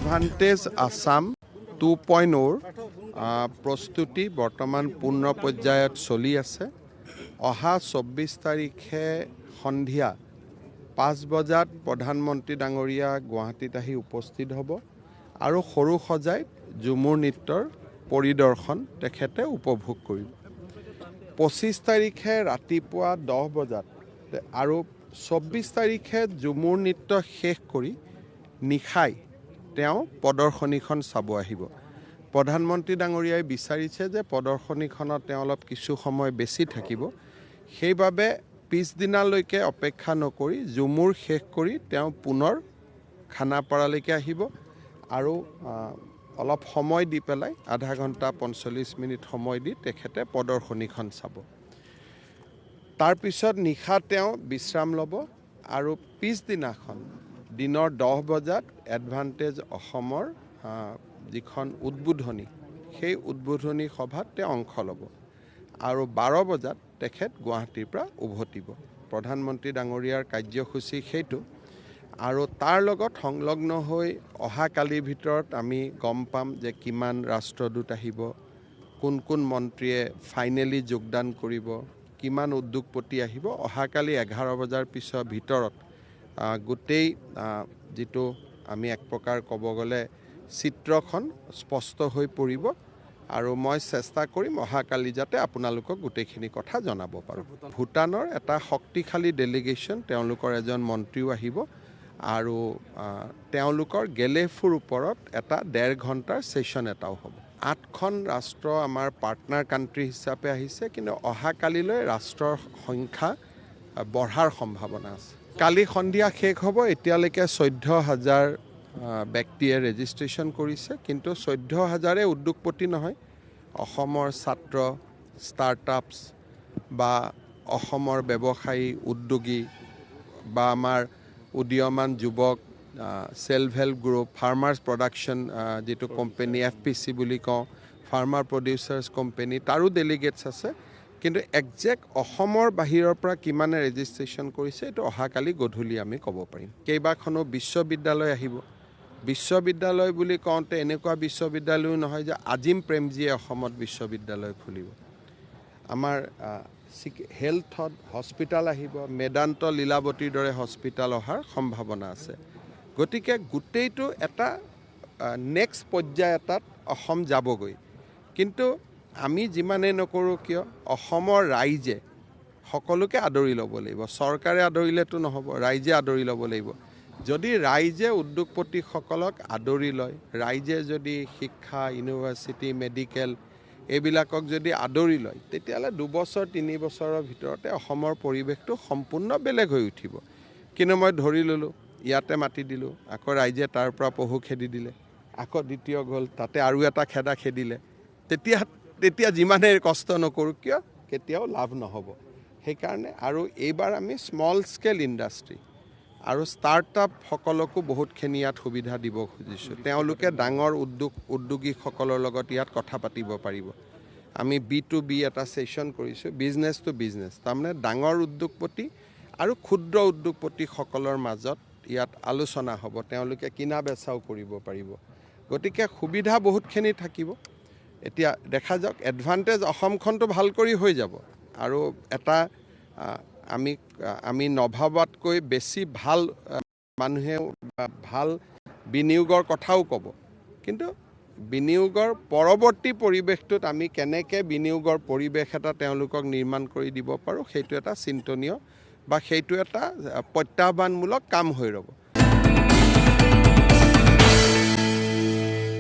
Advantage Assam 2.0 প্ৰস্তুতি বৰ্তমান পূৰ্ণ পৰ্যায়ত চলি আছে। অহা 24 তাৰিখে সন্ধিয়া 5 বজাত প্ৰধানমন্ত্ৰী ডাঙৰীয়া গুৱাহাটীত আহি উপস্থিত হ'ব আৰু সৰু সজাইত ঝুমুৰ নৃত্যৰ পৰিদৰ্শন তেখেতে উপভোগ কৰিব। 25 তাৰিখে ৰাতিপুৱা 10 বজাত আৰু 24 তাৰিখে ঝুমুৰ নৃত্য শেষ কৰি নিশাই তেওঁ প্ৰদৰ্শনীখন চাব আহিব। প্ৰধানমন্ত্ৰী ডাঙৰীয়াই বিচাৰিছে যে প্ৰদৰ্শনীখনত তেওঁ অলপ কিছু সময় বেছি থাকিব, সেইবাবে পিছদিনালৈকে অপেক্ষা নকৰি ঝুমুৰ শেষ কৰি তেওঁ পুনৰ খানাপাৰালৈকে আহিব আৰু অলপ সময় দি পেলাই আধা ঘণ্টা 45 মিনিট সময় দি তেখেতে প্ৰদৰ্শনীখন চাব। তাৰপিছত নিশা তেওঁ বিশ্ৰাম ল'ব আৰু পিছদিনাখন দিনৰ 10 বজাত এডভান্টেজ অসমৰ যিখন উদ্বোধনী সেই উদ্বোধনী সভাত তেওঁ অংশ ল'ব আৰু 12 বজাত তেখেত গুৱাহাটীৰ পৰা উভতিব। প্ৰধানমন্ত্ৰী ডাঙৰীয়াৰ কাৰ্যসূচী সেইটো আৰু তাৰ লগত সংলগ্ন হৈ অহাকালিৰ ভিতৰত আমি গম পাম যে কিমান ৰাষ্ট্ৰদূত আহিব, কোন কোন মন্ত্ৰীয়ে ফাইনেলি যোগদান কৰিব, কিমান উদ্যোগপতি আহিব। অহাকালি 11 বজাৰ পিছৰ ভিতৰত গোটেই যিটো আমি এক প্ৰকাৰ ক'ব গ'লে চিত্ৰখন স্পষ্ট হৈ পৰিব আৰু মই চেষ্টা কৰিম অহাকালি যাতে আপোনালোকক গোটেইখিনি কথা জনাব পাৰোঁ। ভূটানৰ এটা শক্তিশালী ডেলিগেশ্যন, তেওঁলোকৰ এজন মন্ত্ৰীও আহিব আৰু তেওঁলোকৰ গেলেফুৰ ওপৰত এটা 1.5 ঘণ্টাৰ ছেশ্যন এটাও হ'ব। 8খন ৰাষ্ট্ৰ আমাৰ পাৰ্টনাৰ কাণ্ট্ৰি হিচাপে আহিছে, কিন্তু অহাকালিলৈ ৰাষ্ট্ৰৰ সংখ্যা বঢ়াৰ সম্ভাৱনা আছে। কালি সন্ধিয়া শেষ হ'ব। এতিয়ালৈকে 14,000 ব্যক্তিয়ে ৰেজিষ্ট্ৰেশ্যন কৰিছে, কিন্তু 14,000 উদ্যোগপতি নহয়। অসমৰ ছাত্ৰ, ষ্টাৰ্টআপছ বা অসমৰ ব্যৱসায়ী উদ্যোগী বা আমাৰ উদীয়মান যুৱক, self help group, farmers production যিটো কোম্পেনী FPC বুলি কওঁ, ফাৰ্মাৰ প্ৰডিউচাৰ্ছ কোম্পেনী, তাৰো ডেলিগেটছ আছে। কিন্তু একজেক্ট অসমৰ বাহিৰৰ পৰা কিমানে ৰেজিষ্ট্ৰেশ্যন কৰিছে এইটো অহাকালি গধূলি আমি ক'ব পাৰিম। কেইবাখনো বিশ্ববিদ্যালয় আহিব। বিশ্ববিদ্যালয় বুলি কওঁতে এনেকুৱা বিশ্ববিদ্যালয়ো নহয় যে আজিম প্ৰেমজীয়ে অসমত বিশ্ববিদ্যালয় খুলিব। আমাৰ হেল্থত হস্পিটেল আহিব, মেদান্ত লীলাৱতীৰ দৰে হস্পিটেল অহাৰ সম্ভাৱনা আছে। গতিকে গোটেইটো এটা নেক্সট পৰ্যায় এটাত অসম যাবগৈ। কিন্তু আমি যিমানেই নকৰোঁ কিয় অসমৰ ৰাইজে সকলোকে আদৰি ল'ব লাগিব। চৰকাৰে আদৰিলেতো নহ'ব, ৰাইজে আদৰি ল'ব লাগিব। যদি ৰাইজে উদ্যোগপতিসকলক আদৰি লয়, ৰাইজে যদি শিক্ষা, ইউনিভাৰ্চিটি, মেডিকেল এইবিলাকক যদি আদৰি লয়, তেতিয়াহ'লে 2 বছৰ 3 বছৰৰ ভিতৰতে অসমৰ পৰিৱেশটো সম্পূৰ্ণ বেলেগ হৈ উঠিব। কিন্তু মই ধৰি ল'লোঁ, ইয়াতে মাতি দিলোঁ, আকৌ ৰাইজে তাৰ পৰা পহু খেদি দিলে, আকৌ দ্বিতীয় গ'ল, তাতে আৰু এটা খেদা খেদিলে, তেতিয়া যিমানেই কষ্ট নকৰোঁ কিয় কেতিয়াও লাভ নহ'ব। সেইকাৰণে আৰু এইবাৰ আমি স্মল স্কেল ইণ্ডাষ্ট্ৰী আৰু ষ্টাৰ্টআপসকলকো বহুতখিনি ইয়াত সুবিধা দিব খুজিছোঁ। তেওঁলোকে ডাঙৰ উদ্যোগীসকলৰ লগত ইয়াত কথা পাতিব পাৰিব। আমি B2B এটা ছেশ্যন কৰিছোঁ, বিজনেছ টু বিজনেছ, তাৰমানে ডাঙৰ উদ্যোগপতি আৰু ক্ষুদ্ৰ উদ্যোগপতিসকলৰ মাজত ইয়াত আলোচনা হ'ব। তেওঁলোকে কিনা বেচাও কৰিব পাৰিব। গতিকে সুবিধা বহুতখিনি থাকিব। এতিয়া দেখা যাওক, এডভান্টেজ অসমখনটো ভাল কৰি হৈ যাব আৰু এটা আমি নভবাতকৈ বেছি ভাল মানুহে ভাল বিনিয়োগৰ কথাও ক'ব। কিন্তু বিনিয়োগৰ পৰৱৰ্তী পৰিৱেশটোত আমি কেনেকৈ বিনিয়োগৰ পৰিৱেশ এটা তেওঁলোকক নিৰ্মাণ কৰি দিব পাৰোঁ, সেইটো এটা চিন্তনীয় বা সেইটো এটা প্ৰত্যাহ্বানমূলক কাম হৈ ৰ'ব।